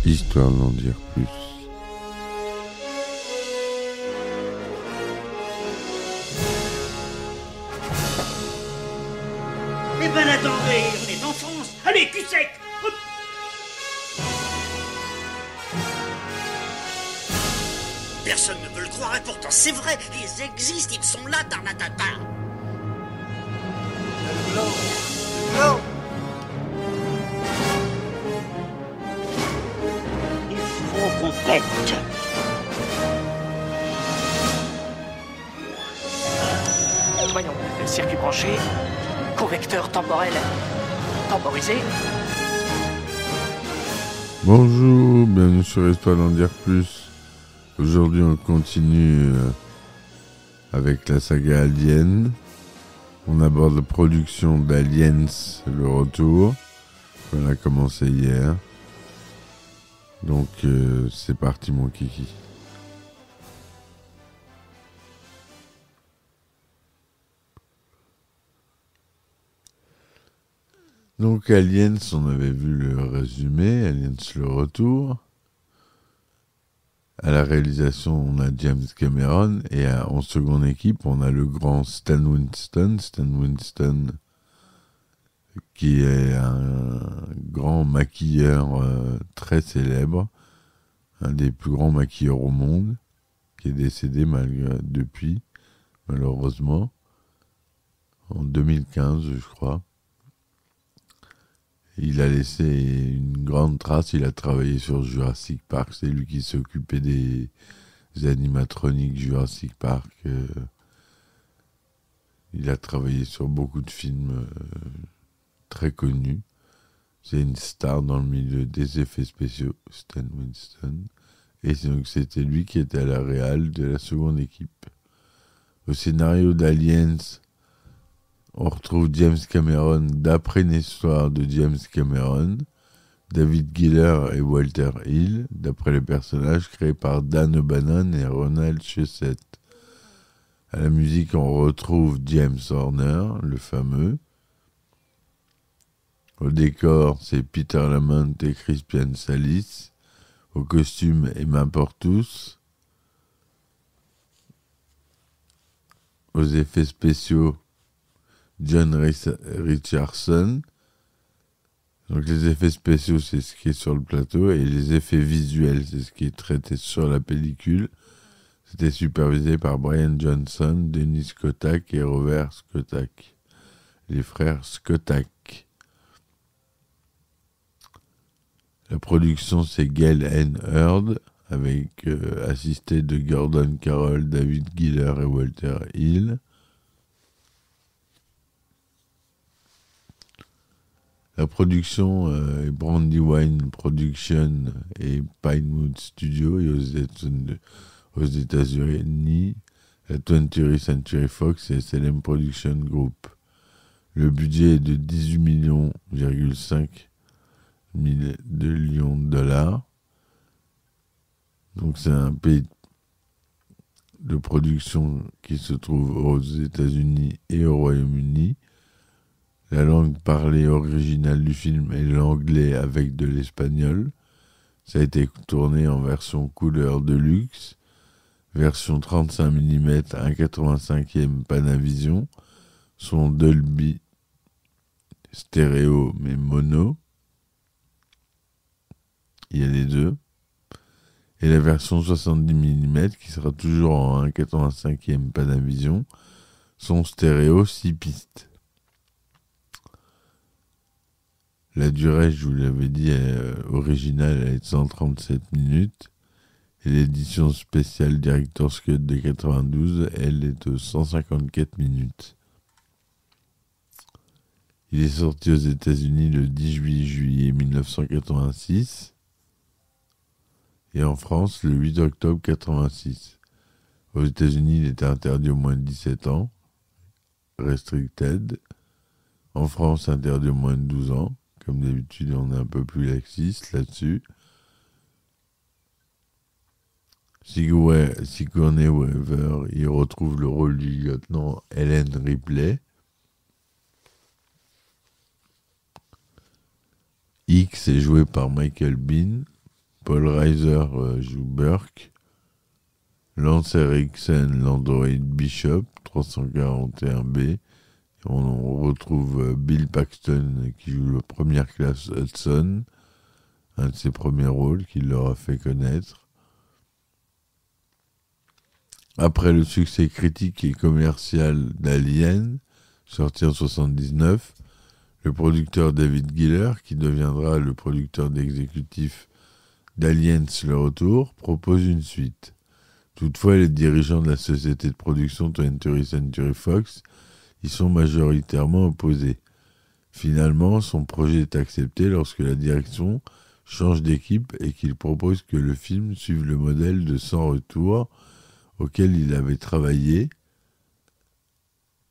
Histoire d'en dire plus. Eh ben attendez, on est en France. Allez, cul sec. Hop. Personne ne veut le croire et pourtant c'est vrai, ils existent, ils sont là, tarnatata. Le blanc. Il faut qu'on pète. Voyons, circuit branché, correcteur temporel temporisé. Bonjour, bienvenue sur Histoire d'en dire plus. Aujourd'hui on continue avec la saga Alien. On aborde la production d'Aliens, le retour. On a commencé hier. Donc c'est parti mon kiki. Donc Aliens, on avait vu le résumé, Aliens le retour. À la réalisation, on a James Cameron et en seconde équipe, on a le grand Stan Winston. Stan Winston, qui est un grand maquilleur très célèbre, un des plus grands maquilleurs au monde, qui est décédé depuis, malheureusement, en 2015, je crois. Il a laissé une grande trace, il a travaillé sur Jurassic Park, c'est lui qui s'occupait des animatroniques Jurassic Park. Il a travaillé sur beaucoup de films très connus. C'est une star dans le milieu des effets spéciaux, Stan Winston. Et donc c'était lui qui était à la réal de la seconde équipe. Au scénario d'Aliens, on retrouve James Cameron d'après une histoire de James Cameron, David Giller et Walter Hill, d'après les personnages créés par Dan O'Bannon et Ronald Shusett. À la musique, on retrouve James Horner, le fameux. Au décor, c'est Peter Lamont et Crispian Salis. Au costume, Emma Portus. Aux effets spéciaux, John Richardson. Donc les effets spéciaux, c'est ce qui est sur le plateau, et les effets visuels, c'est ce qui est traité sur la pellicule. C'était supervisé par Brian Johnson, Dennis Kotak et Robert Skotak, les frères Skotak. La production, c'est Gail Ann Hurd, avec assisté de Gordon Carroll, David Giller et Walter Hill. La production est Brandywine Production et Pinewood Studio, et aux États-Unis, la 20th Century Fox et SLM Production Group. Le budget est de 18,5 millions de dollars. Donc c'est un pays de production qui se trouve aux États-Unis et au Royaume-Uni. La langue parlée originale du film est l'anglais avec de l'espagnol. Ça a été tourné en version couleur de luxe, version 35 mm, 1,85e Panavision, son Dolby stéréo mais mono. Il y a les deux. Et la version 70 mm qui sera toujours en 1,85e Panavision, son stéréo 6 pistes. La durée, je vous l'avais dit, originale, elle est de 137 minutes. Et l'édition spéciale Director's Cut de 92, elle est de 154 minutes. Il est sorti aux États-Unis le 18 juillet 1986 et en France le 8 octobre 86. Aux États-Unis, il était interdit aux moins de 17 ans, restricted. En France, interdit aux moins de 12 ans. Comme d'habitude, on est un peu plus laxiste là-dessus. Sigourney Weaver, il retrouve le rôle du lieutenant Ellen Ripley. X est joué par Michael Biehn. Paul Reiser joue Burke. Lance Henriksen, l'androïde Bishop, 341B. On retrouve Bill Paxton qui joue le première classe Hudson, un de ses premiers rôles qu'il leur a fait connaître. Après le succès critique et commercial d'Alien, sorti en 1979, le producteur David Giller, qui deviendra le producteur exécutif d'Aliens le Retour, propose une suite. Toutefois, les dirigeants de la société de production 20th Century Fox y sont majoritairement opposés. Finalement, son projet est accepté lorsque la direction change d'équipe et qu'il propose que le film suive le modèle de Sans Retour auquel il avait travaillé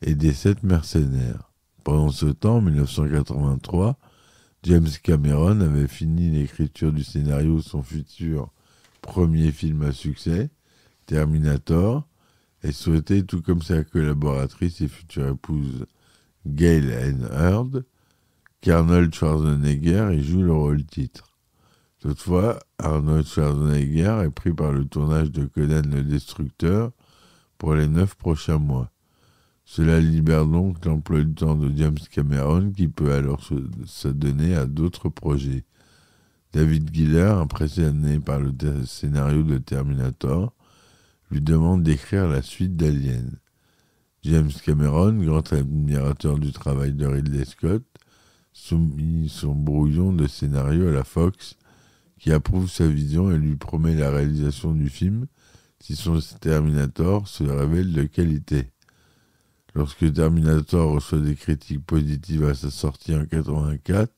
et des 7 mercenaires. Pendant ce temps, en 1983, James Cameron avait fini l'écriture du scénario de son futur premier film à succès, Terminator, et souhaitait, tout comme sa collaboratrice et future épouse Gail Ann Hurd, qu'Arnold Schwarzenegger y joue le rôle titre. Toutefois, Arnold Schwarzenegger est pris par le tournage de Conan le Destructeur pour les 9 prochains mois. Cela libère donc l'emploi du temps de James Cameron qui peut alors s'adonner à d'autres projets. David Giller, impressionné par le scénario de Terminator, lui demande d'écrire la suite d'Alien. James Cameron, grand admirateur du travail de Ridley Scott, soumet son brouillon de scénario à la Fox, qui approuve sa vision et lui promet la réalisation du film si son Terminator se révèle de qualité. Lorsque Terminator reçoit des critiques positives à sa sortie en 1984,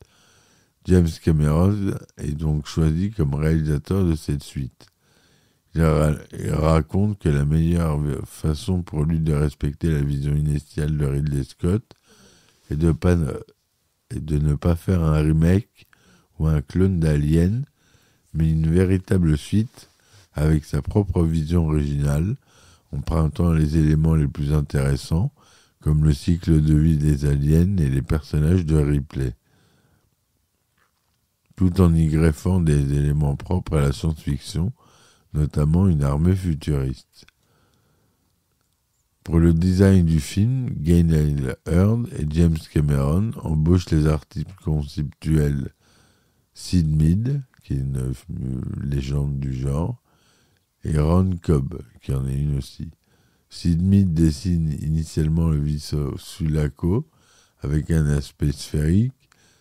James Cameron est donc choisi comme réalisateur de cette suite. Il raconte que la meilleure façon pour lui de respecter la vision initiale de Ridley Scott est de ne pas faire un remake ou un clone d'Alien, mais une véritable suite avec sa propre vision originale, empruntant les éléments les plus intéressants, comme le cycle de vie des aliens et les personnages de Ripley, tout en y greffant des éléments propres à la science-fiction, notamment une armée futuriste. Pour le design du film, Gail Hurd et James Cameron embauchent les artistes conceptuels Sid Mead, qui est une légende du genre, et Ron Cobb, qui en est une aussi. Sid Mead dessine initialement le vaisseau Sulaco avec un aspect sphérique,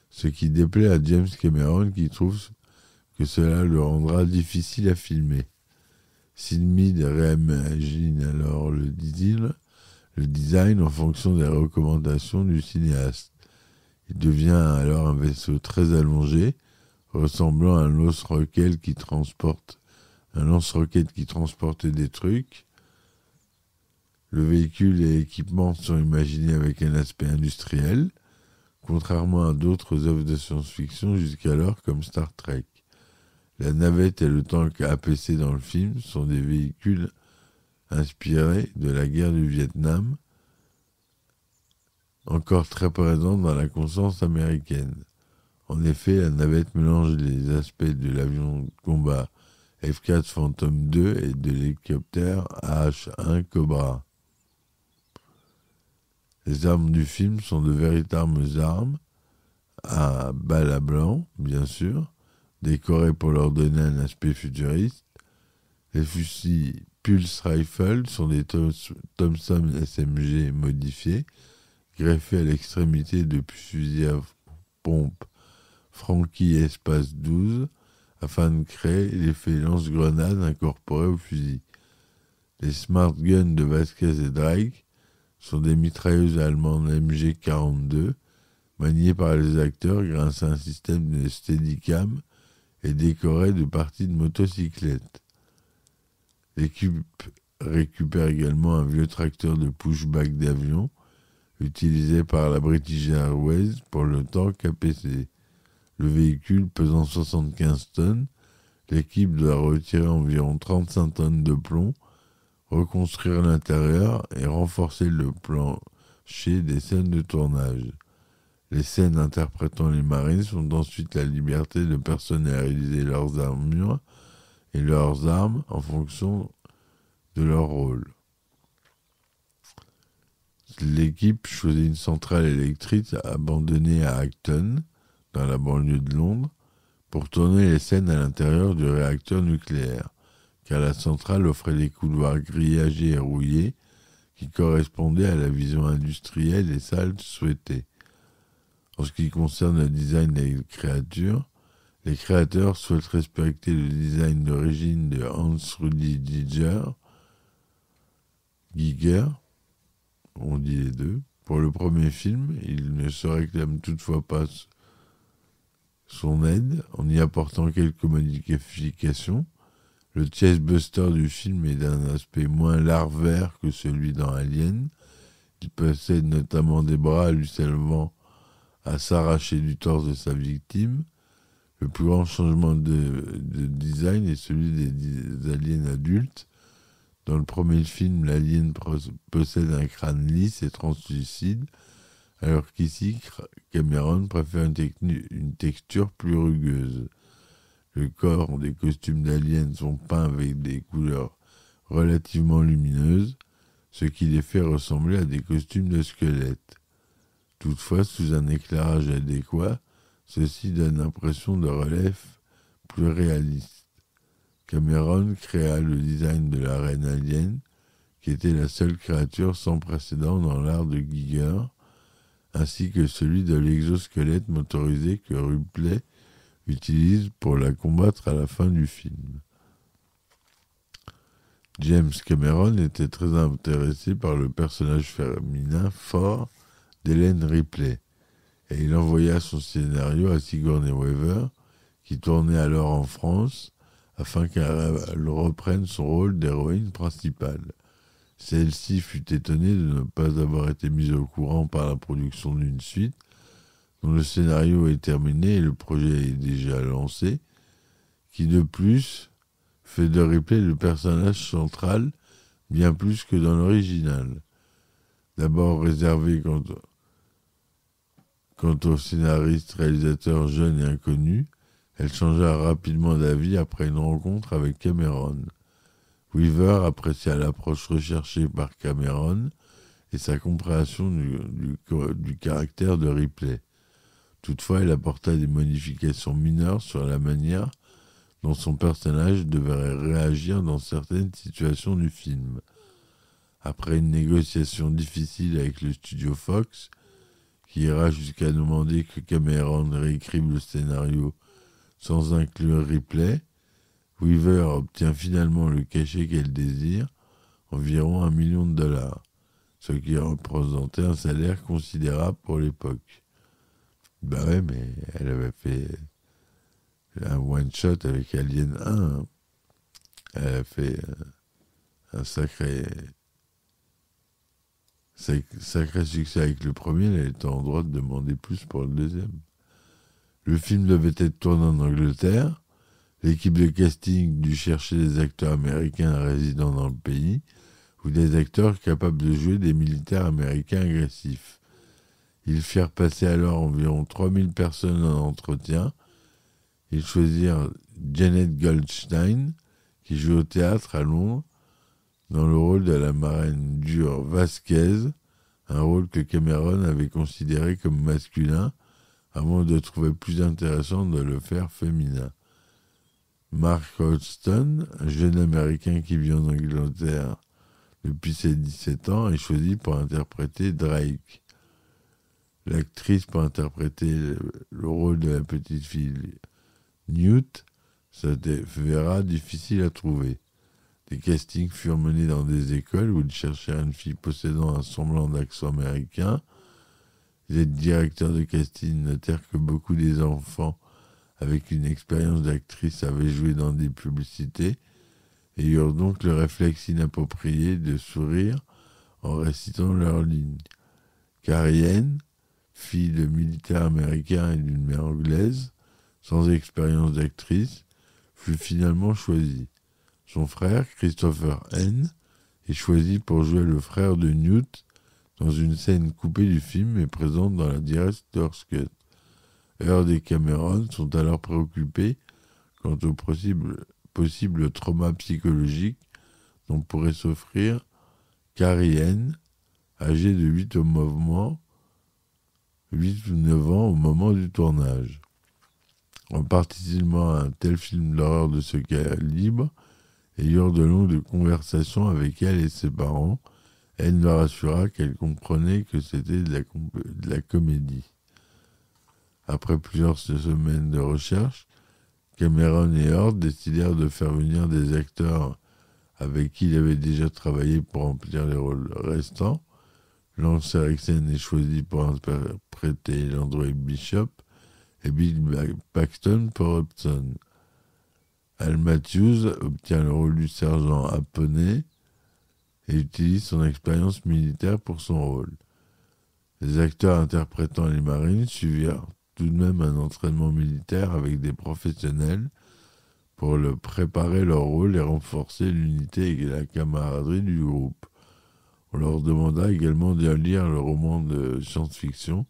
ce qui déplaît à James Cameron qui trouve que cela le rendra difficile à filmer. Sid Mead réimagine alors le design en fonction des recommandations du cinéaste. Il devient alors un vaisseau très allongé, ressemblant à un lance-roquette qui transporte des trucs. Le véhicule et l'équipement sont imaginés avec un aspect industriel, contrairement à d'autres œuvres de science-fiction jusqu'alors comme Star Trek. La navette et le tank APC dans le film sont des véhicules inspirés de la guerre du Vietnam, encore très présents dans la conscience américaine. En effet, la navette mélange les aspects de l'avion de combat F-4 Phantom II et de l'hélicoptère AH-1 Cobra. Les armes du film sont de véritables armes, à balles à blanc, bien sûr, décorées pour leur donner un aspect futuriste. Les fusils Pulse Rifle sont des Thompson SMG modifiés, greffés à l'extrémité de fusils à pompe Franchi Espace 12, afin de créer l'effet lance-grenade incorporé au fusil. Les Smart Guns de Vasquez et Drake sont des mitrailleuses allemandes MG42, maniées par les acteurs grâce à un système de Steadicam et décorées de parties de motocyclettes. L'équipe récupère également un vieux tracteur de pushback d'avion, utilisé par la British Airways pour le tank APC. Le véhicule pesant 75 tonnes, l'équipe doit retirer environ 35 tonnes de plomb, reconstruire l'intérieur et renforcer le plancher des scènes de tournage. Les scènes interprétant les Marines ont ensuite la liberté de personnaliser leurs armures et leurs armes en fonction de leur rôle. L'équipe choisit une centrale électrique abandonnée à Acton, dans la banlieue de Londres, pour tourner les scènes à l'intérieur du réacteur nucléaire, car la centrale offrait des couloirs grillagés et rouillés qui correspondaient à la vision industrielle et sale souhaitée. En ce qui concerne le design des créatures, les créateurs souhaitent respecter le design d'origine de Hans Rudi Giger, on dit les deux. Pour le premier film, il ne se réclame toutefois pas son aide en y apportant quelques modifications. Le chestbuster du film est d'un aspect moins larvaire que celui dans Alien. Il possède notamment des bras lui servant à s'arracher du torse de sa victime. Le plus grand changement de design est celui des aliens adultes. Dans le premier film, l'alien possède un crâne lisse et translucide, alors qu'ici, Cameron préfère une texture plus rugueuse. Le corps des costumes d'aliens sont peints avec des couleurs relativement lumineuses, ce qui les fait ressembler à des costumes de squelettes. Toutefois, sous un éclairage adéquat, ceci donne l'impression de relief plus réaliste. Cameron créa le design de la reine alien, qui était la seule créature sans précédent dans l'art de Giger, ainsi que celui de l'exosquelette motorisé que Ripley utilise pour la combattre à la fin du film. James Cameron était très intéressé par le personnage féminin fort d'Helen Ripley, et il envoya son scénario à Sigourney Weaver, qui tournait alors en France, afin qu'elle reprenne son rôle d'héroïne principale. Celle-ci fut étonnée de ne pas avoir été mise au courant par la production d'une suite, dont le scénario est terminé et le projet est déjà lancé, qui de plus fait de Ripley le personnage central, bien plus que dans l'original. D'abord réservé quant au scénariste réalisateur jeune et inconnu, elle changea rapidement d'avis après une rencontre avec Cameron. Weaver apprécia l'approche recherchée par Cameron et sa compréhension du caractère de Ripley. Toutefois, elle apporta des modifications mineures sur la manière dont son personnage devrait réagir dans certaines situations du film. Après une négociation difficile avec le studio Fox, qui ira jusqu'à demander que Cameron réécrive le scénario sans inclure Ripley, Weaver obtient finalement le cachet qu'elle désire, environ $1 million, ce qui représentait un salaire considérable pour l'époque. Bah ouais, mais elle avait fait un one-shot avec Alien 1. Hein. Elle a fait un sacré succès avec le premier. Elle était en droit de demander plus pour le deuxième. Le film devait être tourné en Angleterre. L'équipe de casting dut chercher des acteurs américains résidant dans le pays ou des acteurs capables de jouer des militaires américains agressifs. Ils firent passer alors environ 3000 personnes en entretien. Ils choisirent Janet Goldstein, qui joue au théâtre à Londres, dans le rôle de la marraine dure Vasquez, un rôle que Cameron avait considéré comme masculin, avant de trouver plus intéressant de le faire féminin. Mark Hodgson, un jeune Américain qui vit en Angleterre depuis ses 17 ans, est choisi pour interpréter Drake. L'actrice pour interpréter le rôle de la petite fille Newt s'avérera difficile à trouver. Des castings furent menés dans des écoles où ils cherchèrent une fille possédant un semblant d'accent américain. Les directeurs de casting notèrent que beaucoup des enfants avec une expérience d'actrice avaient joué dans des publicités et eurent donc le réflexe inapproprié de sourire en récitant leurs lignes. Carrie Ann, fille de militaire américain et d'une mère anglaise, sans expérience d'actrice, fut finalement choisie. Son frère, Christopher N., est choisi pour jouer le frère de Newt dans une scène coupée du film et présente dans la Director's Cut. Heard et Cameron sont alors préoccupés quant au possible trauma psychologique dont pourrait souffrir Carrie Ann, âgée de 8 ou 9 ans au moment du tournage. En participant à un tel film d'horreur de ce calibre, ayant de longues conversations avec elle et ses parents, elle leur assura qu'elle comprenait que c'était de la comédie. Après plusieurs semaines de recherche, Cameron et Heard décidèrent de faire venir des acteurs avec qui il avait déjà travaillé pour remplir les rôles restants. Lance Henriksen est choisi pour interpréter l'androïde Bishop et Bill Paxton pour Hobson. Al Matthews obtient le rôle du sergent Apponey et utilise son expérience militaire pour son rôle. Les acteurs interprétant les Marines suivirent tout de même un entraînement militaire avec des professionnels pour préparer leur rôle et renforcer l'unité et la camaraderie du groupe. On leur demanda également de lire le roman de science-fiction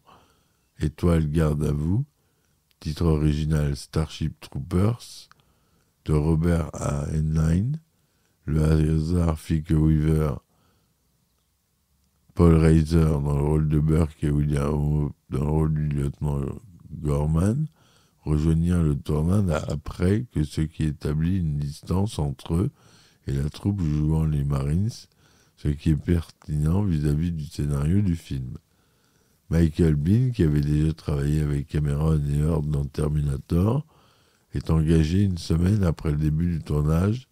Étoile garde à vous, titre original Starship Troopers, de Robert A. Heinlein. Le hasard fit que Weaver, Paul Reiser dans le rôle de Burke et William Hope dans le rôle du lieutenant Gorman rejoignirent le tournage après que ce qui établit une distance entre eux et la troupe jouant les Marines, ce qui est pertinent vis-à-vis du scénario du film. Michael Biehn, qui avait déjà travaillé avec Cameron et Heard dans Terminator, est engagé une semaine après le début du tournage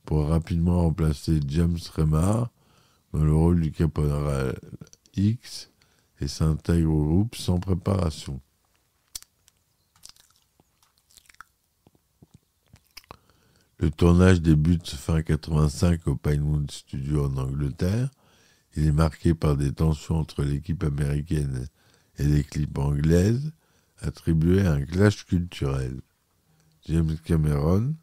pour rapidement remplacer James Remar dans le rôle du caporal X et s'intègre au groupe sans préparation. Le tournage débute fin 85 au Pinewood Studio en Angleterre. Il est marqué par des tensions entre l'équipe américaine et l'équipe anglaise, attribuées à un clash culturel. James Cameron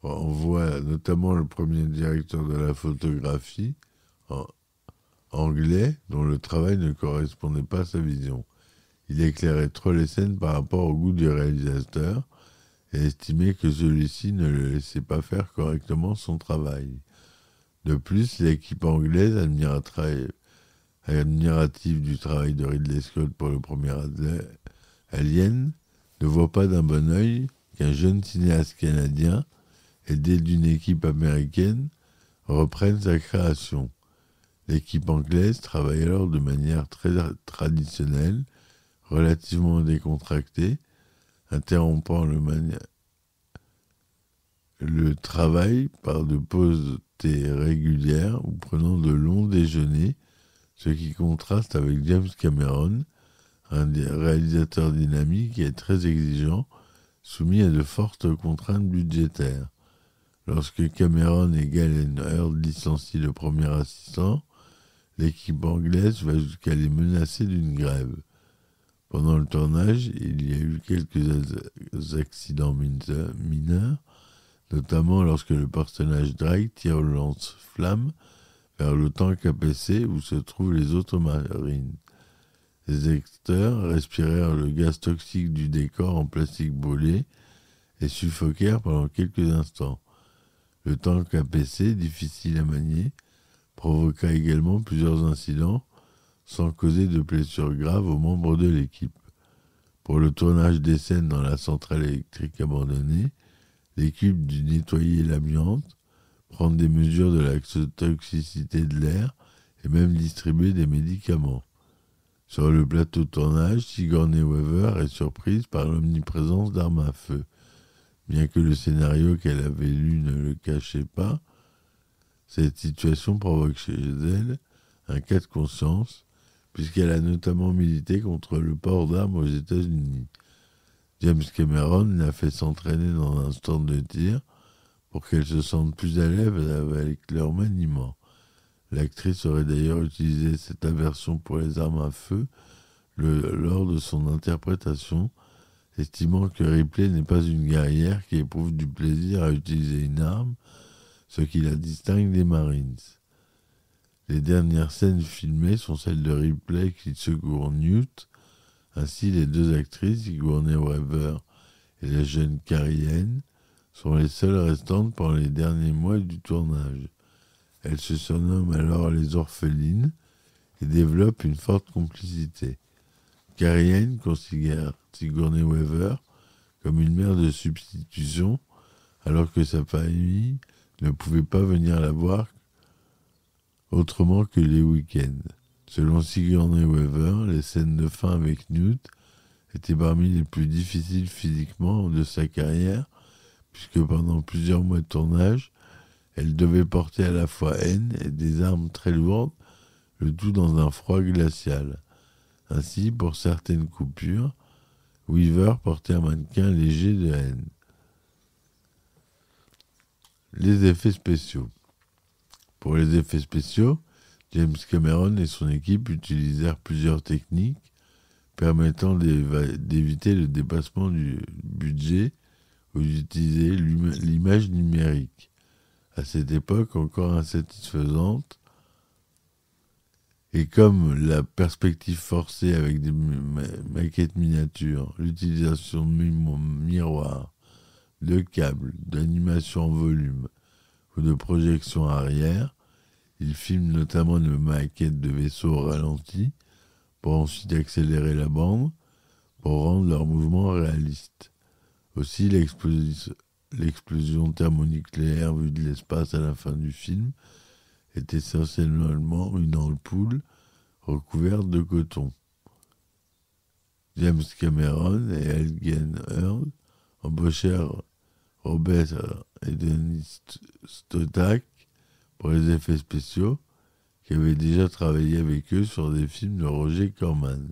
envoie notamment le premier directeur de la photographie anglais dont le travail ne correspondait pas à sa vision. Il éclairait trop les scènes par rapport au goût du réalisateur et estimait que celui-ci ne le laissait pas faire correctement son travail. De plus, l'équipe anglaise, admirative du travail de Ridley Scott pour le premier Alien, ne voit pas d'un bon œil qu'un jeune cinéaste canadien, aidé d'une équipe américaine, reprenne sa création. L'équipe anglaise travaille alors de manière très traditionnelle, relativement décontractée, interrompant le travail par de pauses thé régulières ou prenant de longs déjeuners, ce qui contraste avec James Cameron, un réalisateur dynamique et très exigeant, soumis à de fortes contraintes budgétaires. Lorsque Cameron et Galen Heard licencient le premier assistant, l'équipe anglaise va jusqu'à les menacer d'une grève. Pendant le tournage, il y a eu quelques accidents mineurs, notamment lorsque le personnage Drake tire le lance-flamme vers le tank APC où se trouvent les autres marines. Les acteurs respirèrent le gaz toxique du décor en plastique brûlé et suffoquèrent pendant quelques instants. Le tank APC, difficile à manier, provoqua également plusieurs incidents sans causer de blessures graves aux membres de l'équipe. Pour le tournage des scènes dans la centrale électrique abandonnée, l'équipe dut nettoyer l'amiante, prendre des mesures de la toxicité de l'air et même distribuer des médicaments. Sur le plateau de tournage, Sigourney Weaver est surprise par l'omniprésence d'armes à feu. Bien que le scénario qu'elle avait lu ne le cachait pas, cette situation provoque chez elle un cas de conscience, puisqu'elle a notamment milité contre le port d'armes aux États-Unis. James Cameron l'a fait s'entraîner dans un stand de tir pour qu'elle se sente plus à l'aise avec leur maniement. L'actrice aurait d'ailleurs utilisé cette aversion pour les armes à feu lors de son interprétation, estimant que Ripley n'est pas une guerrière qui éprouve du plaisir à utiliser une arme, ce qui la distingue des Marines. Les dernières scènes filmées sont celles de Ripley qui secourt Newt. Ainsi, les deux actrices, Sigourney Weaver et la jeune Carrie Ann, sont les seules restantes pendant les derniers mois du tournage. Elles se surnomment alors les orphelines et développent une forte complicité. Carrie Ann considère Sigourney Weaver comme une mère de substitution, alors que sa famille ne pouvait pas venir la voir autrement que les week-ends. Selon Sigourney Weaver, les scènes de fin avec Newt étaient parmi les plus difficiles physiquement de sa carrière, puisque pendant plusieurs mois de tournage, elle devait porter à la fois Anne et des armes très lourdes, le tout dans un froid glacial. Ainsi, pour certaines coupures, Weaver portait un mannequin léger de Anne. Les effets spéciaux. Pour les effets spéciaux, James Cameron et son équipe utilisèrent plusieurs techniques permettant d'éviter le dépassement du budget ou d'utiliser l'image numérique, à cette époque encore insatisfaisante, et comme la perspective forcée avec des maquettes miniatures, l'utilisation de miroirs, de câbles, d'animation en volume ou de projection arrière, ils filment notamment des maquettes de vaisseaux au ralenti pour ensuite accélérer la bande pour rendre leurs mouvements réalistes. Aussi, l'explosion thermonucléaire vue de l'espace à la fin du film est essentiellement une ampoule recouverte de coton. James Cameron et Elgin Earl embauchèrent Robert et Denis Stoddard pour les effets spéciaux, qui avaient déjà travaillé avec eux sur des films de Roger Corman.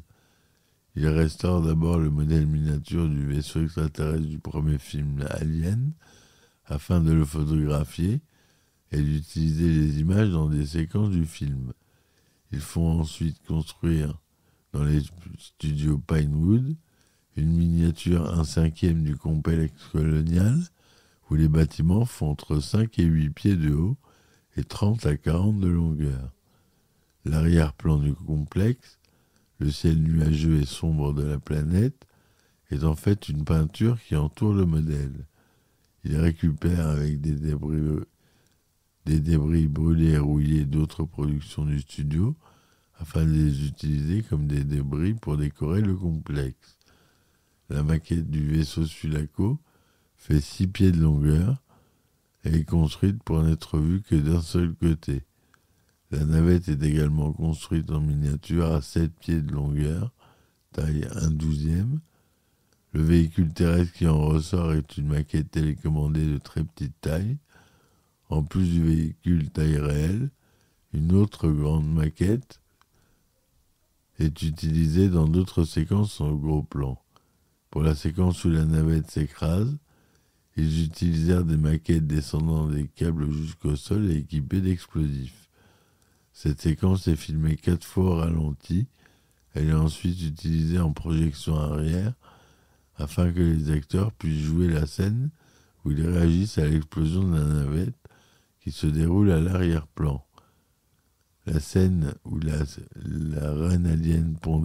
Ils restaurent d'abord le modèle miniature du vaisseau extraterrestre du premier film Alien, afin de le photographier et d'utiliser les images dans des séquences du film. Ils font ensuite construire dans les studios Pinewood une miniature 1/5 du complexe colonial, où les bâtiments font entre 5 et 8 pieds de haut et 30 à 40 de longueur. L'arrière-plan du complexe, le ciel nuageux et sombre de la planète, est en fait une peinture qui entoure le modèle. Il récupère avec des débris brûlés et rouillés d'autres productions du studio, afin de les utiliser comme des débris pour décorer le complexe. La maquette du vaisseau Sulaco fait 6 pieds de longueur et est construite pour n'être vue que d'un seul côté. La navette est également construite en miniature à 7 pieds de longueur, taille 1/12. Le véhicule terrestre qui en ressort est une maquette télécommandée de très petite taille. En plus du véhicule taille réelle, une autre grande maquette est utilisée dans d'autres séquences en gros plan. Pour la séquence où la navette s'écrase, ils utilisèrent des maquettes descendant des câbles jusqu'au sol et équipées d'explosifs. Cette séquence est filmée 4 fois au ralenti. Elle est ensuite utilisée en projection arrière afin que les acteurs puissent jouer la scène où ils réagissent à l'explosion de la navette qui se déroule à l'arrière-plan. La scène où la reine alien pond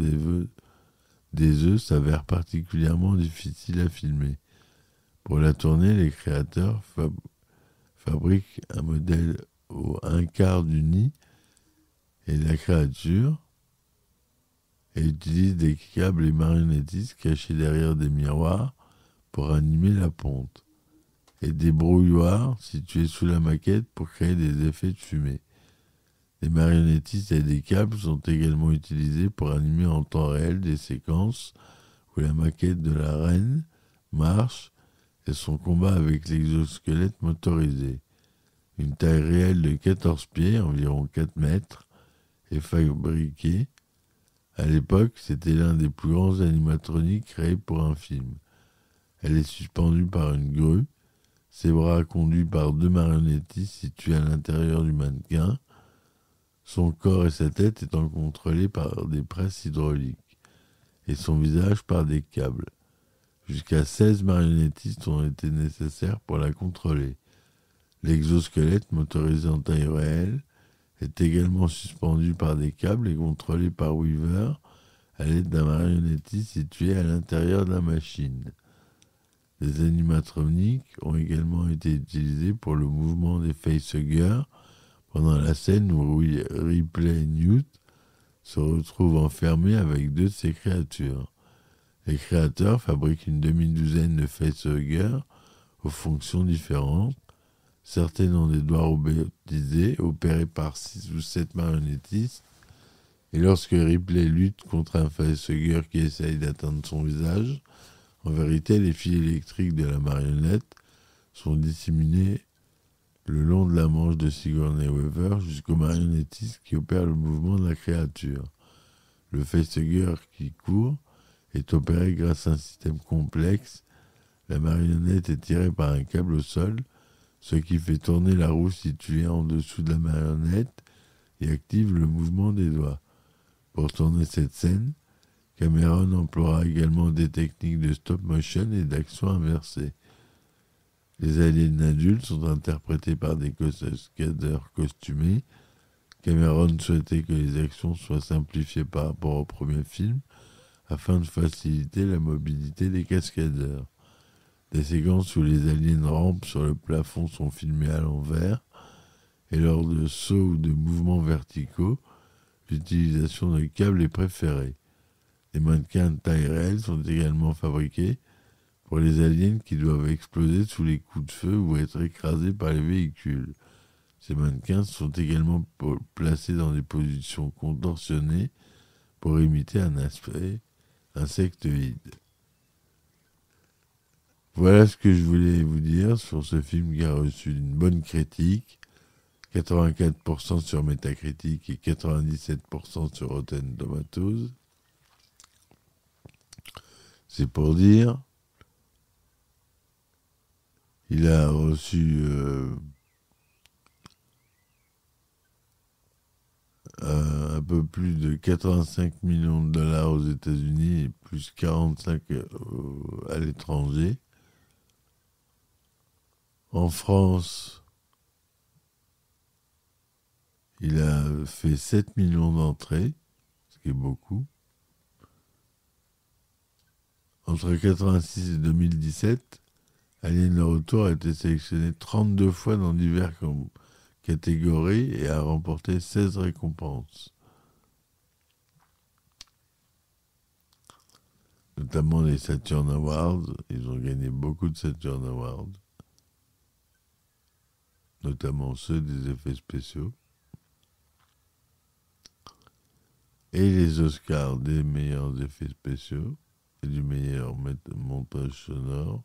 des œufs s'avère particulièrement difficile à filmer. Pour la tournée, les créateurs fabriquent un modèle au 1/4 du nid et la créature et utilisent des câbles et marionnettistes cachés derrière des miroirs pour animer la ponte et des brouilloirs situés sous la maquette pour créer des effets de fumée. Des marionnettistes et des câbles sont également utilisés pour animer en temps réel des séquences où la maquette de la reine marche et son combat avec l'exosquelette motorisé. Une taille réelle de 14 pieds, environ 4 mètres, est fabriquée. À l'époque, c'était l'un des plus grands animatroniques créés pour un film. Elle est suspendue par une grue, ses bras conduits par 2 marionnettistes situés à l'intérieur du mannequin, son corps et sa tête étant contrôlés par des presses hydrauliques, et son visage par des câbles. Jusqu'à 16 marionnettistes ont été nécessaires pour la contrôler. L'exosquelette, motorisé en taille réelle, est également suspendu par des câbles et contrôlé par Weaver à l'aide d'un marionnettiste situé à l'intérieur de la machine. Des animatroniques ont également été utilisés pour le mouvement des facehuggers pendant la scène où Ripley Newt se retrouve enfermé avec deux de ses créatures. Les créateurs fabriquent une demi-douzaine de facehuggers aux fonctions différentes. Certaines ont des doigts robotisés, opérés par 6 ou 7 marionnettistes. Et lorsque Ripley lutte contre un facehugger qui essaye d'atteindre son visage, en vérité, les fils électriques de la marionnette sont disséminés le long de la manche de Sigourney Weaver jusqu'au marionnettiste qui opère le mouvement de la créature. Le facehugger qui court est opéré grâce à un système complexe. La marionnette est tirée par un câble au sol, ce qui fait tourner la roue située en dessous de la marionnette et active le mouvement des doigts. Pour tourner cette scène, Cameron emploiera également des techniques de stop motion et d'action inversée. Les aliens adultes sont interprétés par des cascadeurs costumés. Cameron souhaitait que les actions soient simplifiées par rapport au premier film, afin de faciliter la mobilité des cascadeurs. Des séquences où les aliens rampent sur le plafond sont filmées à l'envers, et lors de sauts ou de mouvements verticaux, l'utilisation de câbles est préférée. Des mannequins de taille réelle sont également fabriqués pour les aliens qui doivent exploser sous les coups de feu ou être écrasés par les véhicules. Ces mannequins sont également placés dans des positions contorsionnées pour imiter un aspect insectoïde. Voilà ce que je voulais vous dire sur ce film qui a reçu une bonne critique, 84% sur Metacritic et 97% sur Rotten Tomatoes. C'est pour dire, il a reçu un peu plus de 85 millions de dollars aux États-Unis et plus 45 à l'étranger. En France, il a fait 7 millions d'entrées, ce qui est beaucoup. Entre 1986 et 2017, Alien le Retour a été sélectionné 32 fois dans diverses catégories et a remporté 16 récompenses. Notamment les Saturn Awards. Ils ont gagné beaucoup de Saturn Awards. Notamment ceux des effets spéciaux. Et les Oscars des meilleurs effets spéciaux et du meilleur montage sonore.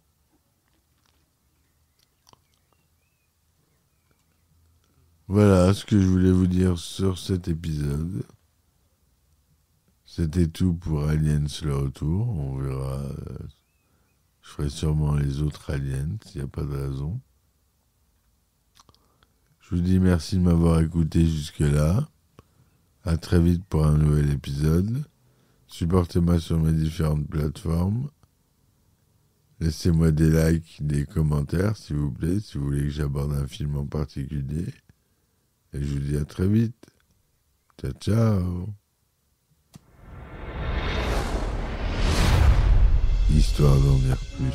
Voilà ce que je voulais vous dire sur cet épisode. C'était tout pour Aliens le Retour. On verra. Je ferai sûrement les autres Aliens, s'il n'y a pas de raison. Je vous dis merci de m'avoir écouté jusque-là. À très vite pour un nouvel épisode. Supportez-moi sur mes différentes plateformes. Laissez-moi des likes, des commentaires, s'il vous plaît, si vous voulez que j'aborde un film en particulier. Et je vous dis à très vite. Ciao, ciao. Histoire d'en dire plus.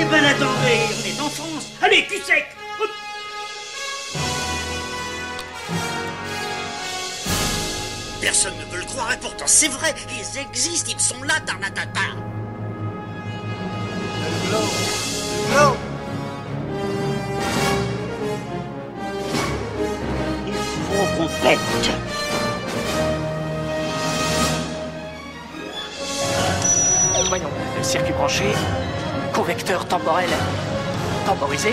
Eh ben attendez, on est en France. Allez, cul sec. Hop. Personne ne veut le croire et pourtant c'est vrai, ils existent, ils sont là, Tarnatata. Glow. Il faut qu'on pète. Voyons, circuit branché, convecteur temporel temporisé,